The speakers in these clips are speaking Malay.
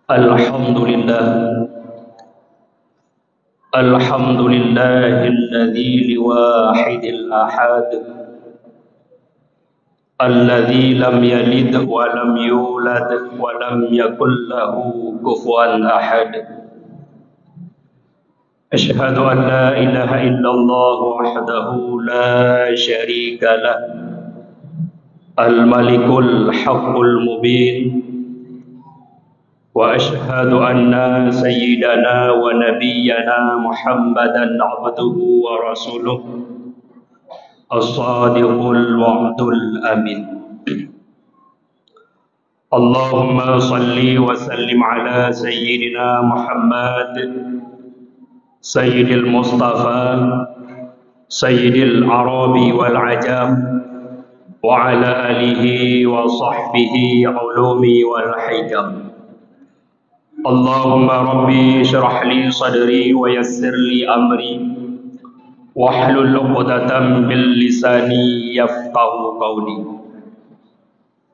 Alhamdulillah, alhamdulillahilladzi liwahidil ahad, alladzi lam yalid wa lam yulad wa lam yakul lahu kufuwan ahad. Asyhadu an la ilaha illallah wahdahu la syarika lah, al-malikul haqqul mubin. Wa ashhadu anna sayyidana wa nabiyyana Muhammadan abduhu wa rasuluh as-sadiqul wa'dul amin. Allahumma salli wa sallim ala sayyidina Muhammad sayyidil Mustafa sayyidil Arabi wal Ajam wa ala alihi wa sahbihi ulumi wal hikam. Allahumma rabbi syrah li sadri wa yassir li amri wahlul 'uqdatam min lisani yafqahu qawli.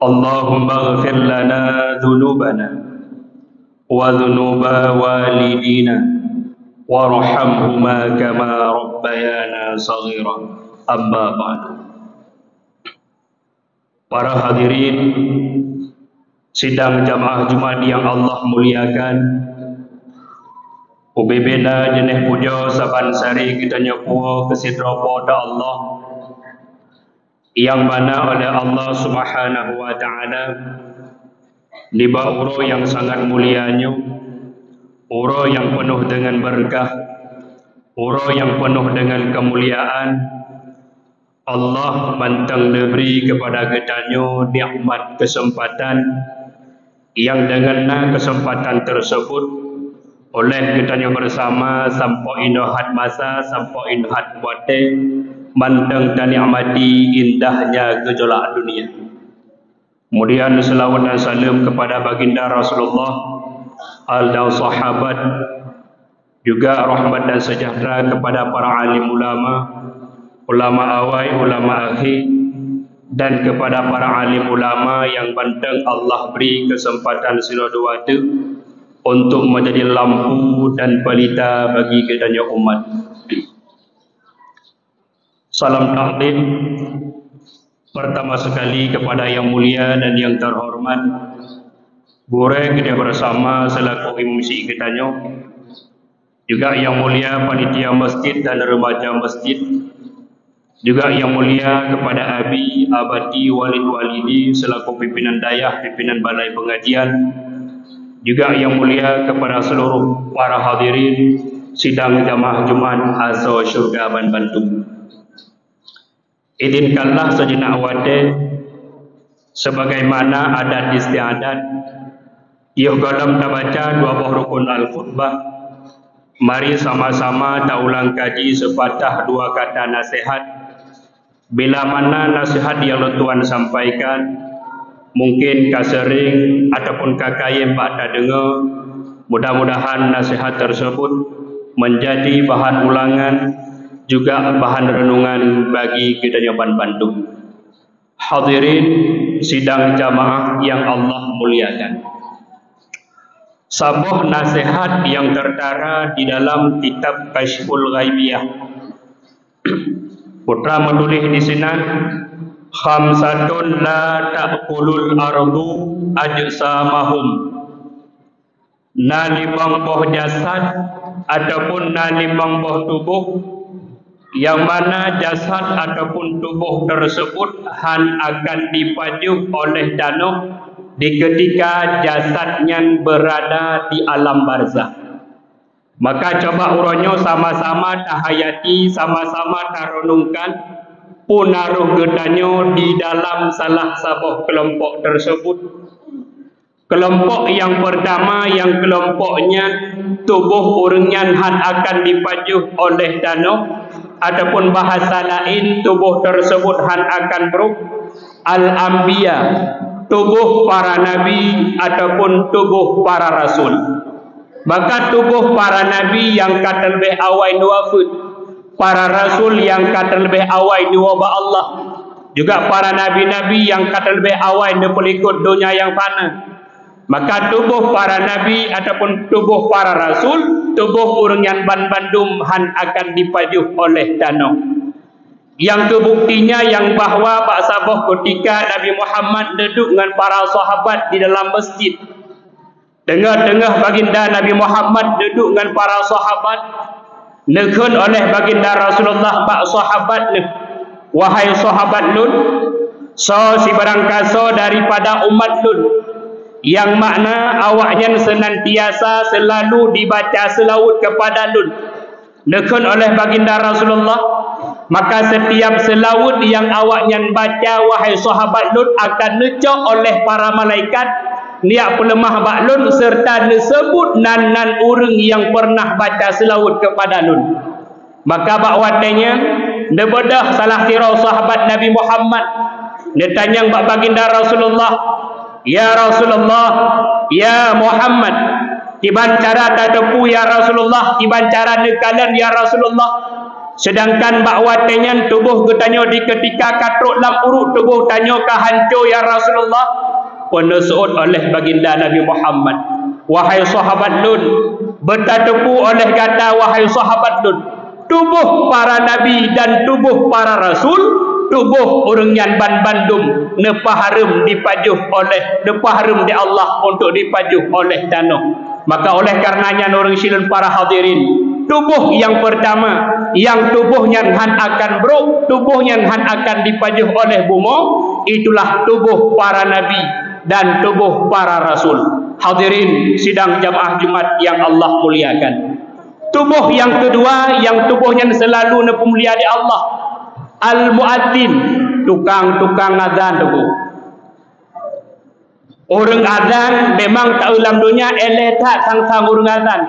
Allahumma ighfir lana dhunubana wa dhunuba walidina warhamhuma kama rabbayana shaghira. Amma ba'du. Para hadirin sidang jamaah Jumat yang Allah muliakan, ubebena jeneh puja saban sari kita nyepua kesidra pada Allah yang mana oleh Allah Subhanahu wa taala niba uro yang sangat mulianya, uro yang penuh dengan berkah, uro yang penuh dengan kemuliaan. Allah bantang memberi kepada kitanya nikmat kesempatan yang dengan kesempatan tersebut oleh kitanya bersama sampai indahat masa sampai indahat wate mandang dan nikmati indahnya gejolak dunia. Kemudian selawat dan salam kepada baginda Rasulullah dan sahabat, juga rahmat dan sejahtera kepada para alim ulama, ulama awal, ulama akhir, dan kepada para alim ulama yang banteng Allah beri kesempatan sinodua itu untuk menjadi lampu dan pelita bagi kitanya umat. Salam takdim pertama sekali kepada yang mulia dan yang terhormat Guru kita bersama selaku imam syekh kitanya, juga yang mulia panitia masjid dan remaja masjid, juga yang mulia kepada abi, abadi, walid, walidi selaku pimpinan dayah, pimpinan balai pengajian, juga yang mulia kepada seluruh para hadirin sidang jamaah Jumat Azo Syurga Ban Bantung. Izinkanlah sejenak wate sebagaimana adat istiadat yuk dalam tabaca dua buah rukun al-khutbah. Mari sama-sama tak ulang kaji sepatah dua kata nasihat. Bila mana nasihat yang Tuhan sampaikan mungkin kasering ataupun kakayem pak tak dengar, mudah-mudahan nasihat tersebut menjadi bahan ulangan juga bahan renungan bagi kita Ban Bandung. Hadirin sidang jamaah yang Allah muliakan, sebuah nasihat yang tertara di dalam kitab Kashful Ghaibiyah. Putra menulis di sini, khamsatun la ta'kulul ardu ajsamahum. Nalimang boh jasad ataupun nalimang boh tubuh yang mana jasad ataupun tubuh tersebut han akan dipajuk oleh danau di ketika jasadnya berada di alam barzah. Maka coba uronyo sama-sama tahayati, sama-sama taronungkan punaruh gedanyo di dalam salah satu kelompok tersebut. Kelompok yang pertama yang kelompoknya tubuh orangnya han akan dipajuh oleh danau, ataupun bahasa lain tubuh tersebut han akan beruk al-anbiya, tubuh para nabi ataupun tubuh para rasul. Maka tubuh para nabi yang kata lebih awal nuwafud, para rasul yang kata lebih awal nuwaba Allah, juga para nabi-nabi yang kata lebih awal pelikut dunia yang fana, Maka tubuh para nabi ataupun tubuh para rasul, tubuh urang yang bandum han akan dipajuh oleh danau. Yang kebuktinya yang bahawa Pak Sabah ketika Nabi Muhammad duduk dengan para sahabat di dalam masjid. Tengah-tengah baginda Nabi Muhammad duduk dengan para sahabat. Nekun oleh baginda Rasulullah Pak sahabat ne. Wahai sahabat lun, so si barangkaso daripada umat lun, yang makna awaknya senantiasa selalu dibaca selawat kepada lun. Nekun oleh baginda Rasulullah, maka setiap selawat yang awaknya baca wahai sahabat lun akan necok oleh para malaikat niat pelemah baklun serta disebut nan urang yang pernah baca selawat kepada lun. Maka bakwatanya debedah salah sirau sahabat Nabi Muhammad, dia tanya bak baginda Rasulullah, ya Rasulullah, ya Muhammad, tiban cara tatepu ya Rasulullah, tiban cara nekalan ya Rasulullah. Sedangkan bakwatanya tubuh getanya di ketika katruk lam urut tubuh tanya ka hancur ya Rasulullah. Penesuut oleh baginda Nabi Muhammad, wahai sahabat lun, bertatepu oleh kata wahai sahabat lun, tubuh para nabi dan tubuh para rasul, tubuh orang yang bandum nepaharum dipajuh oleh nepaharum di Allah untuk dipajuh oleh danau. Maka oleh karenanya orang silun para hadirin, tubuh yang pertama yang tubuhnya han akan bruk, tubuhnya han akan dipajuh oleh bumo, itulah tubuh para nabi dan tubuh para rasul. Hadirin sidang jamaah Jumat yang Allah muliakan. Tubuh yang kedua yang tubuhnya selalu nepemulia di Allah, al-muadzin, tukang azan tu. Orang azan memang tak ulam dunia eleh tak sang-sang orang azan.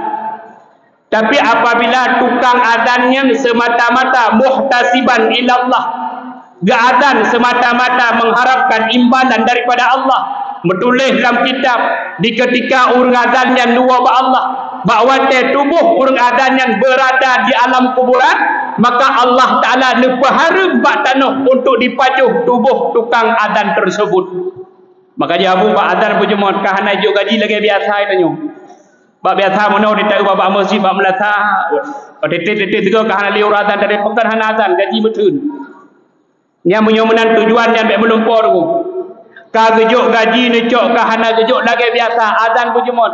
Tapi apabila tukang azannya semata-mata muhtasiban ilallah, azan semata-mata mengharapkan imbalan daripada Allah, menulis dalam kitab di ketika urang azan yang dua ba Allah, bahawa tubuh urang azan yang berada di alam kuburan, maka Allah Ta'ala nepaharum bak tanah untuk dipajuh tubuh tukang azan tersebut. Maka dia abu bak azan berjemaat kahana juk gaji lagi biasa itu. Bak biasa mana dia tahu bak masjid bak melata. Detik-detik tiga kahana liur azan dari pekan hana azan gaji betul. Yang menyomenan tujuan yang belum por tu. Ka gejuk gaji necok kahana gejuk lagi biasa azan berjemaat.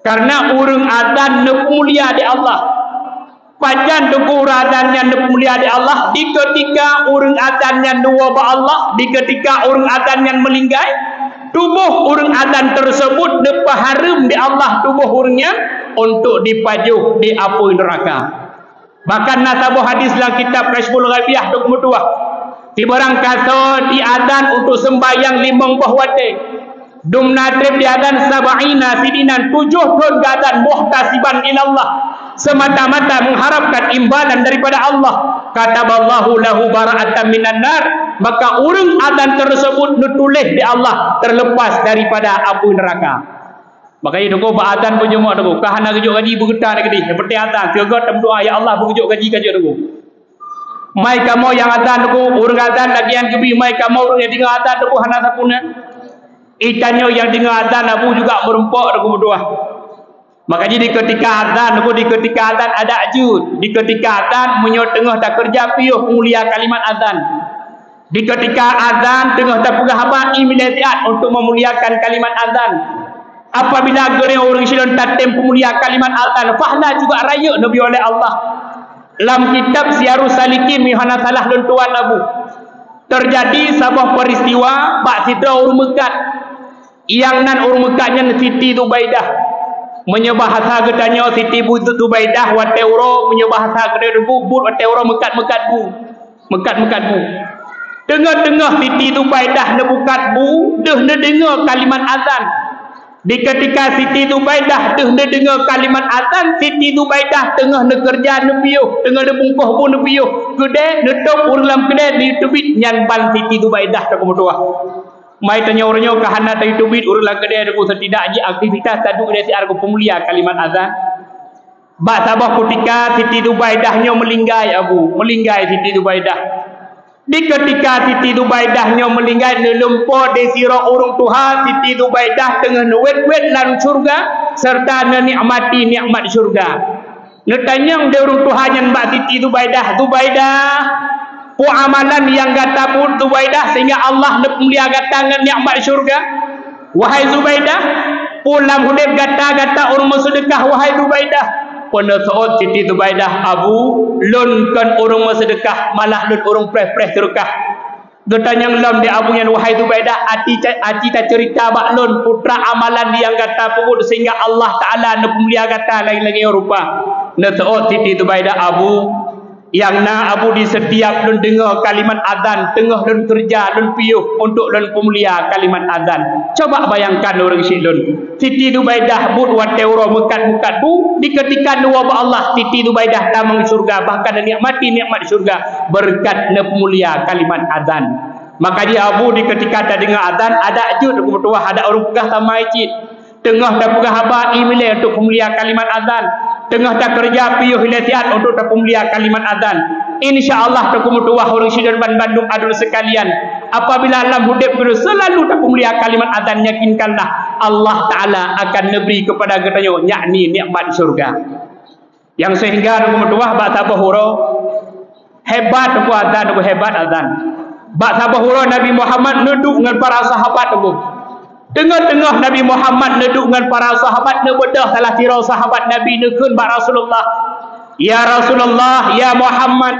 Karena urang azan nemulia di Allah. Pajan tuku azan yang nemulia di Allah di ketika urang azan yang dua ba Allah, di ketika urang azan yang melinggai, tubuh urang azan tersebut nepaharum di Allah tubuh urangnya untuk dipajuh di api neraka. Bahkan nasabuh hadis dalam kitab Kashful Ghaibiyah duk mutuah. Di barang kaso di azan untuk sembahyang 50 waktu. Dumnatrib di azan sab'ina sidinan 7 tahun azan muhtasiban ilallah. Semata-mata mengharapkan imbalan daripada Allah. Kataballahu lahu bara'atan minan nar, maka urang azan tersebut ditulis di Allah terlepas daripada api neraka. Makanya doko ba azan berjemaah doko kahana gejuk gaji bergetar gedi seperti azan tegot doa ya Allah bergejuk gaji kaje doko. Mai kamu yang azan doko urang azan lagian kebi mai kamu urang yang dengar azan doko hana sapuna. Itanyo yang dengar azan abu juga merempok doko berdoa. Makanya di ketika azan, di ketika azan ada ajud, di ketika azan menyot tengah tak kerja piuh mulia kalimat azan. Di ketika azan tengah tak pegah apa imilasiat untuk memuliakan kalimat azan. Apabila gereng orang silon tatem pemulia kalimat azan, fahla juga raya Nabi oleh Allah. Dalam kitab Syiarus Salikin mihana salah dan tuan Abu. Terjadi sebuah peristiwa Pak Sidra urang Mekat. Yang nan urang Mekatnya Siti Zubaidah. Menyebahasa gedanya Siti Zubaidah wa teuro menyebahasa gedanya bubur wa teuro mekat-mekat bu. Mekat-mekat bu. Tengah-tengah Siti Zubaidah nebukat bu, dah dengar kalimat azan. Di ketika Siti Zubaidah dah dengar kalimat azan, Siti Zubaidah tengah nekerja nepiuh, tengah nebungkuh bu nepiuh. Kedai netok urang kedai di tubit nyan ban Siti Zubaidah tak kemutuah. Mai tanya orangnya kahana tadi tubit urang kedai aku setidak je aktivitas tadu dia siar ku pemulia kalimat azan. Ba sabah ketika Siti Zubaidahnya melinggai abu, melinggai Siti Zubaidah. Di ketika Siti Zubaidahnya melinggai nelempur di sirah urung Tuhan, Siti Zubaidah tengah nuwet-wet lan surga serta nikmati nikmat surga. Netanyang de urung Tuhan yang mbak Siti Zubaidah, pu amalan yang kata pun Zubaidah sehingga Allah mulia kata dengan nikmat surga. Wahai Zubaidah, pulang hudib kata urung sedekah wahai Zubaidah. Pada saat Siti Zubaidah Abu lun kan urung sedekah malah lun urung preh-preh sedekah. Getanyang lam di Abu yang wahai Zubaidah ati ta cerita bak lun putra amalan yang kata pun sehingga Allah Taala nak mulia kata lagi-lagi rupa. Na saat Siti Zubaidah Abu yang na Abu di setiap lun dengar kalimat azan tengah lun kerja lun piuh untuk lun pemulia kalimat azan. Coba bayangkan orang silun Siti Zubaidah bud wa teuro mekat-mekat bu di ketika dua Allah Siti Zubaidah tamang surga bahkan nikmati nikmat surga berkat na pemulia kalimat azan. Maka dia Abu di ketika ada dengar azan ada ajud kebetulan ada orang pegah tamai cit tengah dah pegah haba email untuk pemulia kalimat azan. Tengah tak kerja piuh hilatian untuk tak pemulia kalimat azan. InsyaAllah tak kemutuah orang Syedon Bandung adul sekalian. Apabila alam hudib selalu tak pemulia kalimat azan, yakinkanlah Allah Ta'ala akan neberi kepada katanya yakni nikmat surga. Yang sehingga tak kemutuah bak sabah hurau hebat aku azan, aku hebat azan. Bak sabah hurau Nabi Muhammad nuduk dengan para sahabat aku. Tengah-tengah Nabi Muhammad neduk dengan para sahabat nebedah salah tirau sahabat Nabi nekun bak Rasulullah. Ya Rasulullah, ya Muhammad,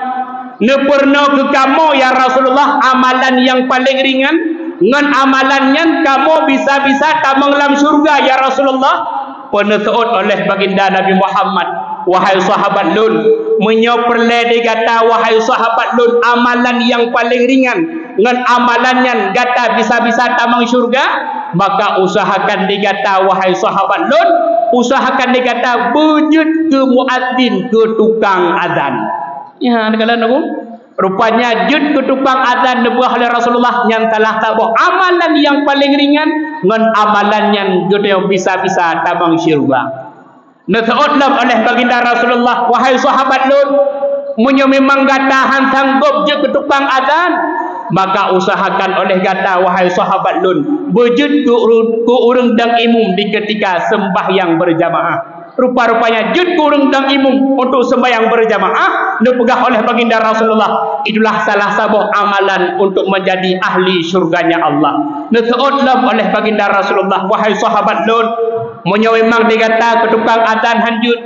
ne pernah ke kamu ya Rasulullah amalan yang paling ringan ngan amalannya kamu bisa-bisa tamang dalam surga ya Rasulullah. Penetuut oleh baginda Nabi Muhammad, wahai sahabat lun, menyoperle dikata wahai sahabat lun amalan yang paling ringan ngan amalannya kata bisa-bisa tamang surga. Maka usahakan dikata wahai sahabat lun, usahakan dikata bujud ke muadzin ke tukang azan. Ya, kalian aku rupanya jud ke tukang azan dibuah oleh Rasulullah yang telah tabah amalan yang paling ringan dengan amalan yang gede bisa-bisa tabang syurga. Nasaudlam oleh baginda Rasulullah, wahai sahabat lun, munyo memang gatahan sanggup je ke tukang azan, maka usahakan oleh kata wahai sahabat lun wujud ke urang dang imum di ketika sembahyang berjamaah. Rupa-rupanya jud ke urang dang imum untuk sembahyang berjamaah dipegah oleh baginda Rasulullah. Itulah salah satu amalan untuk menjadi ahli syurganya Allah. Nasaudlam oleh baginda Rasulullah, wahai sahabat lun, munyo memang dikata ke tukang azan hanjut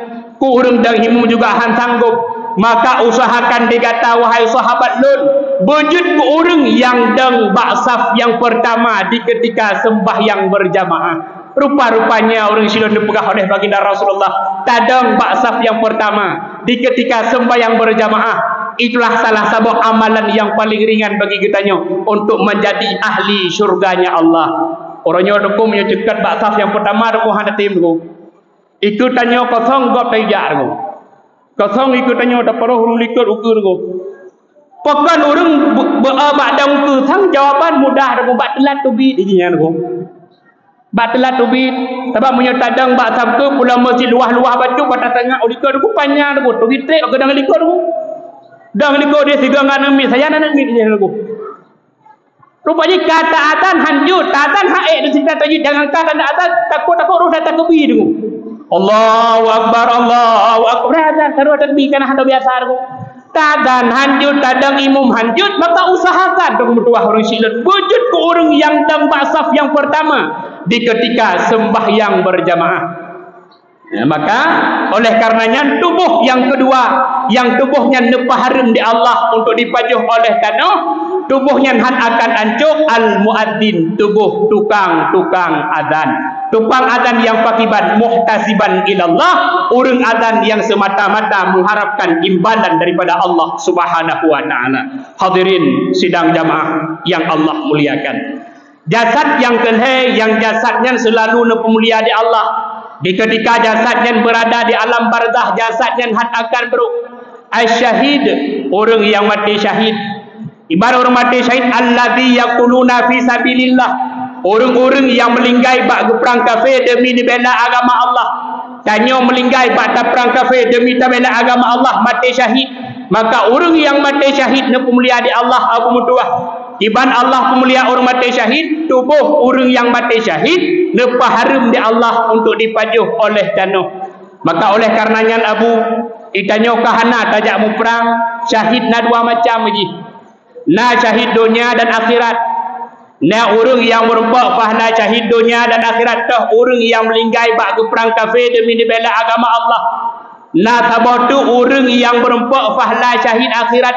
ku urang dang imum juga han sanggup, maka usahakan dikata wahai sahabat lun wujud ke orang yang dang baksaf yang pertama di ketika sembahyang berjamaah. Rupa-rupanya orang silon dipegah oleh baginda Rasulullah tadang baksaf yang pertama di ketika sembahyang berjamaah. Itulah salah satu amalan yang paling ringan bagi kitanya untuk menjadi ahli syurganya Allah. Orangnya dukung menyekat baksaf yang pertama dukung hana tim dukung. Itu tanya kosong gop tajak dukung. Kosong ikutannya tak perlu hurung likur ukur dukung. Pakan orang berdang ukur sang jawaban mudah dukung bak telat tubit izinnya dukung. Bak telat tubit sebab menyetadang bak sabtu pulang masjid luah-luah baju batas tengah ulikur dukung panjang dukung tubit trek ke dang likur dukung. Dang likur dia sigang kan mi saya nak mi izinnya dukung. Rupanya kata atan hanjut, atan haik dan cerita tajid jangan kata atan takut-takut roh datang kebi dukung. Allahu Akbar, Allahu Akbar. Taruh takbir kan handa biasa dukung. Tadan hanjut, tadang imum hanjut, maka usahakan dukung bertuah orang silun wujud ke orang yang dang baksaf yang pertama di ketika sembahyang berjamaah. Ya, maka oleh karenanya tubuh yang kedua yang tubuhnya nepaharim di Allah untuk dipajuh oleh tanah tubuhnya han akan ancuk al muadzin tubuh tukang azan. Tukang azan yang fakiban muhtasiban ilallah, urang azan yang semata-mata mengharapkan imbalan daripada Allah Subhanahu wa taala. Hadirin sidang jamaah yang Allah muliakan. Jasad yang kelhe yang jasadnya selalu pemulia di Allah. Di ketika jasadnya berada di alam barzah, jasadnya had akan beruk. Asyahid, orang yang mati syahid. Ibarat orang mati syahid, allazi yaquluna fi sabilillah. Orang-orang yang melinggai bak perang kafir demi membela agama Allah. Tanya melinggai bak perang kafir demi membela agama Allah, mati syahid. Maka orang yang mati syahid na pemulia di Allah apa mutuah. Iban Allah pemulia orang mati syahid, tubuh orang yang mati syahid na paharum di Allah untuk dipajuh oleh tanah. Maka oleh karenanya Abu itanyo kahana tajak mu perang, syahid na dua macam lagi. Na syahid dunia dan akhirat. Na orang yang merempak pahala syahid dunia dan akhirat tah orang yang melinggai bak ke perang kafir demi dibela agama Allah. Na sabah tu orang yang merempak pahala syahid akhirat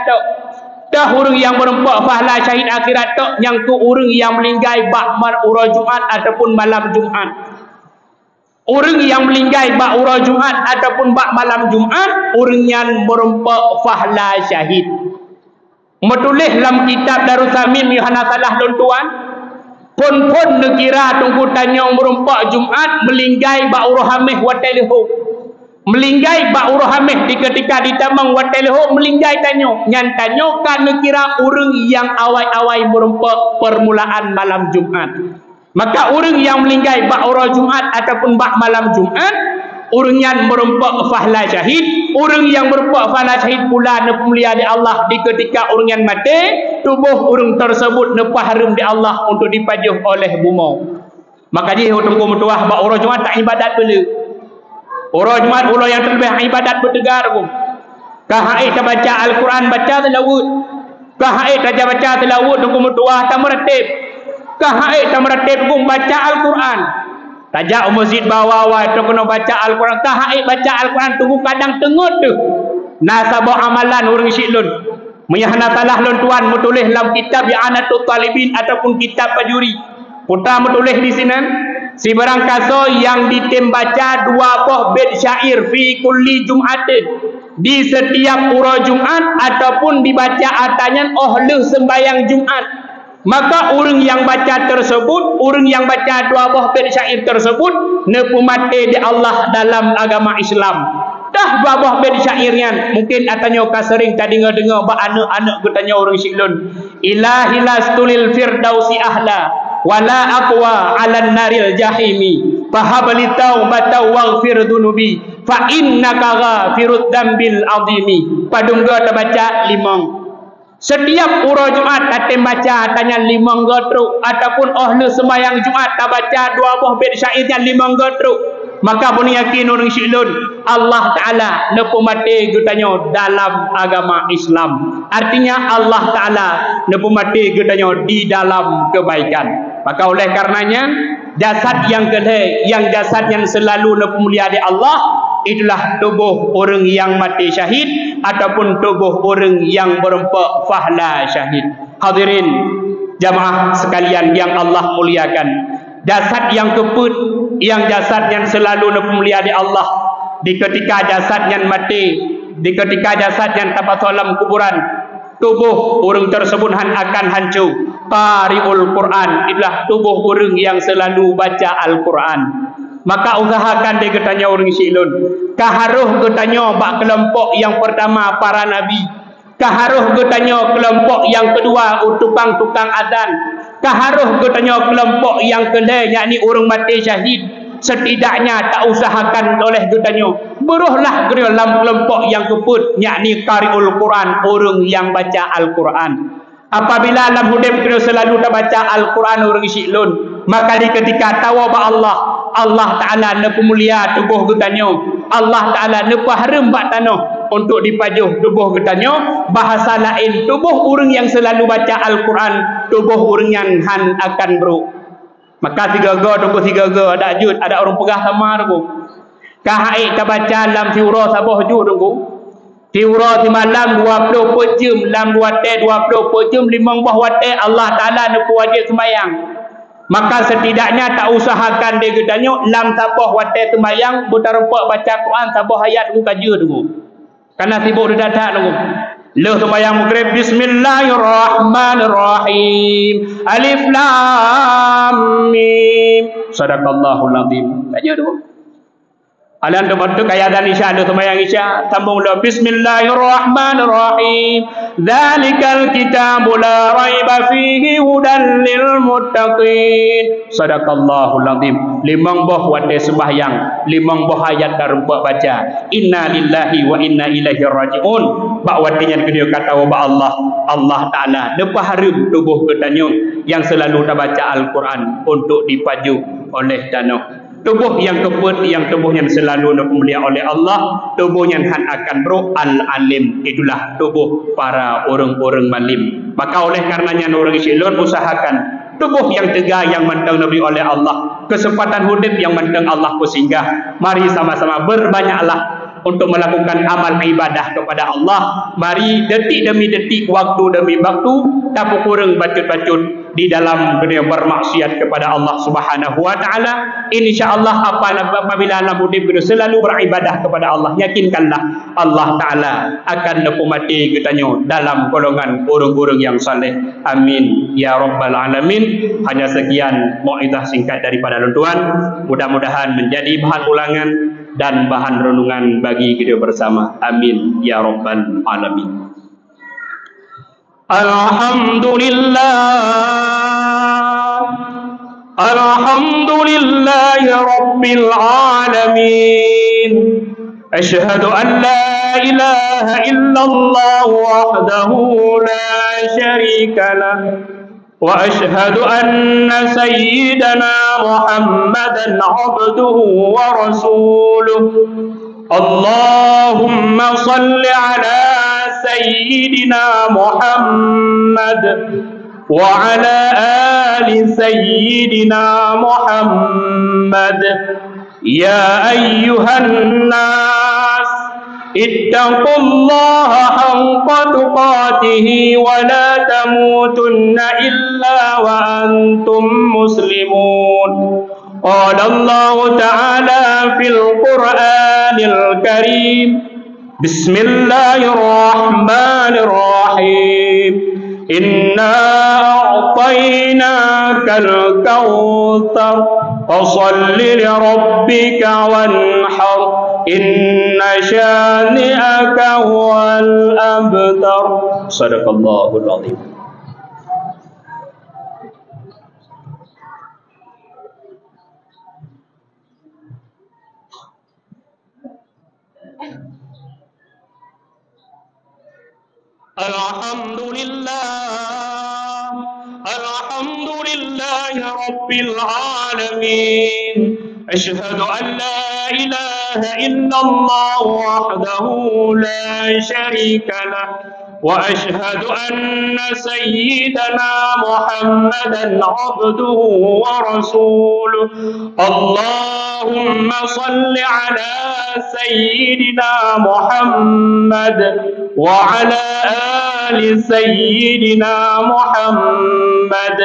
tah orang yang merempak pahala syahid akhirat tah yang tu orang yang melinggai bak urah Jumat ataupun malam Jumat. Orang yang melinggai bak urah Jumat ataupun bak malam Jumat, orang yang merempak pahala syahid. Metulis dalam kitab Darussamin Yohana salah tuan. Pun negara tunggu tanya merempak Jumat melinggai bak urah hamih wateleho. Melinggai bak urah hamih di ketika ditamang wateleho melinggai tanyo. Nyan tanyo kan kira orang yang awai-awai merempak permulaan malam Jumat. Maka orang yang melinggai bak urah Jumat ataupun bak malam Jumat, orang yang merempak pahala syahid, orang yang merempak pahala syahid pula na pemulia di Allah di ketika orang yang mati, tubuh orang tersebut na paharum di Allah untuk dipajuh oleh bumau. Maka dia tunggu mutuah bak urah Jumat tak ibadat dulu. Urah Jumat ulah yang terlebih ibadat bertegar pun. Kahai ta baca Al-Quran baca tilawut. Kahai ta baca tilawut tunggu mutuah ta meratib. Kahai ta meratib pun baca Al-Quran. Tajak masjid bawah-bawah tu kena baca Al-Quran. Kahai baca Al-Quran tunggu kadang tengut tu. Nasabah amalan orang syiklun. Menyahana salah lon tuan menulis dalam kitab I'anatul Talibin ataupun kitab Pajuri. Putra menulis di sini. Si barang kaso yang ditembaca 2 buah bait syair fi kulli Jum'atin. Di setiap urah Jumat ataupun dibaca atanya oleh sembahyang Jumat. Maka orang yang baca tersebut, orang yang baca 2 buah bait syair tersebut nepu mati di Allah dalam agama Islam. Dah 2 buah bait syairnya mungkin atanya ka sering tadi dengar ba anak-anak katanya orang syiklun. Ilahilastul firdausi ahla wala aqwa 'alan naril jahimi fahabli taubatan waghfir dhunubi fa innaka ghafirud dzambil azimi. Padungga terbaca 5. Setiap urah Jumat atem baca tanya 5 gotruk ataupun ahli sembahyang Jumat tak baca 2 buah bait syairnya 5 gotruk. Maka pun yakin orang syiklun Allah Ta'ala nepu mati gutanya dalam agama Islam. Artinya Allah Ta'ala nepu mati gutanya di dalam kebaikan. Maka oleh karenanya jasad yang kedai, yang jasad yang selalu nepu mulia di Allah, itulah tubuh orang yang mati syahid ataupun tubuh orang yang berempak pahala syahid. Hadirin jamaah sekalian yang Allah muliakan, jasad yang keput, yang jasad yang selalu nepu mulia di Allah, di ketika jasad yang mati, di ketika jasad yang tapas dalam kuburan, tubuh orang tersebut akan hancur. Qari'ul Quran itulah tubuh orang yang selalu baca Al-Quran. Maka usahakan dia ketanya orang syiklun. Kaharuh ketanya bak kelompok yang pertama para nabi. Kaharuh ketanya kelompok yang kedua tukang-tukang azan. Kaharuh ketanya kelompok yang kedua yakni orang mati syahid. Setidaknya tak usahakan oleh ketanya beruhlah dalam kelompok yang keput yakni qari'ul Quran, orang yang baca Al-Quran. Apabila dalam hidup kita selalu tak baca Al-Quran orang syiklun, maka di ketika tawabah Allah Ta'ala nepu mulia tubuh ketanya, Allah Ta'ala nepu harum bak tanah untuk dipajuh tubuh ketanya. Bahasa lain, tubuh orang yang selalu baca Al-Quran, tubuh orang yang akan beruk. Maka 3 go tunggu 3 go ada jud, ada orang pegah sama tunggu. Kahai tak baca dalam fiurah sabah jud tunggu. Fiurah di malam 20 jam, dalam 2 teh 20 jam 5 buah wate Allah Ta'ala nepu wajib sembahyang. Maka setidaknya tak usahakan dia gedanya dalam sabah wate sembahyang berterempak baca Quran sabah ayat tunggu kaji tunggu. Karena sibuk dia datang tunggu. Leh sembahyang maghrib bismillahirrahmanirrahim alif lam mim sadaqallahul azim. Kaji tunggu. Alan tu kaya dan isya ada sembahyang isya sambung lo Bismillahirrahmanirrahim. Dzalikal kitabu la raiba fihi hudan lil muttaqin. Sadaqallahul azim. Limang boh wate sembahyang, limang boh ayat dar baca. Inna lillahi wa inna ilaihi rajiun. Bak watinya kedua kata wa Allah Taala depa harum tubuh ketanyung yang selalu baca Al-Quran untuk dipaju oleh danau. Tubuh yang kebut, yang tubuhnya selalu dimulia oleh Allah, tubuhnya akan roh al-alim. Itulah tubuh para orang-orang malim. Maka oleh karenanya orang Islam usahakan tubuh yang tegak yang mentang Nabi oleh Allah, kesempatan hidup yang mentang Allah singgah. Mari sama-sama berbanyaklah untuk melakukan amal ibadah kepada Allah. Mari detik demi detik, waktu demi waktu, tak kurang bacut-bacut di dalam dunia bermaksiat kepada Allah Subhanahu wa taala. Insyaallah apabila anak muda selalu beribadah kepada Allah, yakinkanlah Allah Taala akan nepumati kitanya dalam golongan orang-orang yang saleh. Amin ya rabbal alamin. Hanya sekian mauizah singkat daripada tuan. Mudah-mudahan menjadi bahan ulangan dan bahan renungan bagi kita bersama. Amin ya rabbal alamin. Alhamdulillah rabbil alamin. Asyhadu an la ilaha illallah wahdahu la syarika lah. وأشهد أن سيدنا محمدا عبده ورسوله. اللهم صل على سيدنا محمد وعلى آل سيدنا محمد. يا أيها الناس اتقوا الله حق تقاته ولا تموتن إلا وأنتم مسلمون. قال الله تعالى في القرآن الكريم بسم الله الرحمن الرحيم. إنا أعطيناك الكوثر فصل لربك وانحر إن شانئك هو الأبتر. صدق الله العظيم. الحمد لله رب العالمين. أشهد أن لا إله إلا الله وحده لا شريك له. وأشهد أن سيدنا محمدا عبده ورسوله. اللهم صل على سيدنا محمد وعلى آل سيدنا محمد.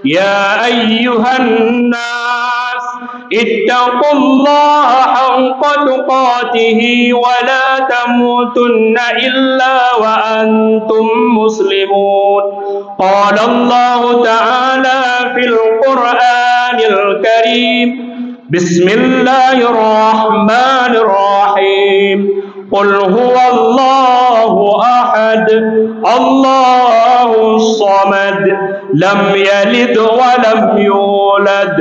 يا أيها الناس اتقوا الله حق تقاته ولا تموتن إلا وأنتم مسلمون. قال الله تعالى في القرآن الكريم بسم الله الرحمن الرحيم. قل هو الله أحد الله الصمد لم يلد ولم يولد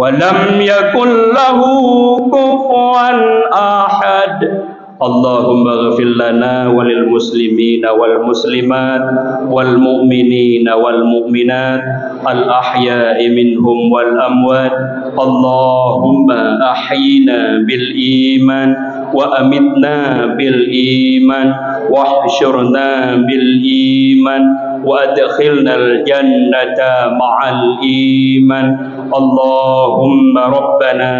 ولم يكن له كفوا أحد. اللهم اغفر لنا وللمسلمين والمسلمات والمؤمنين والمؤمنات الأحياء منهم والأموات. اللهم أحينا بالإيمان وأمتنا بالإيمان واحشرنا بالإيمان وأدخلنا الجنة مع الإيمان. اللهم ربنا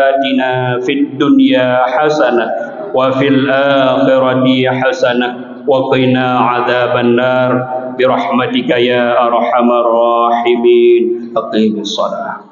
آتنا في الدنيا حسنة وفي الآخرة حسنة وقنا عذاب النار برحمتك يا أرحم الراحمين. أقيم الصلاة.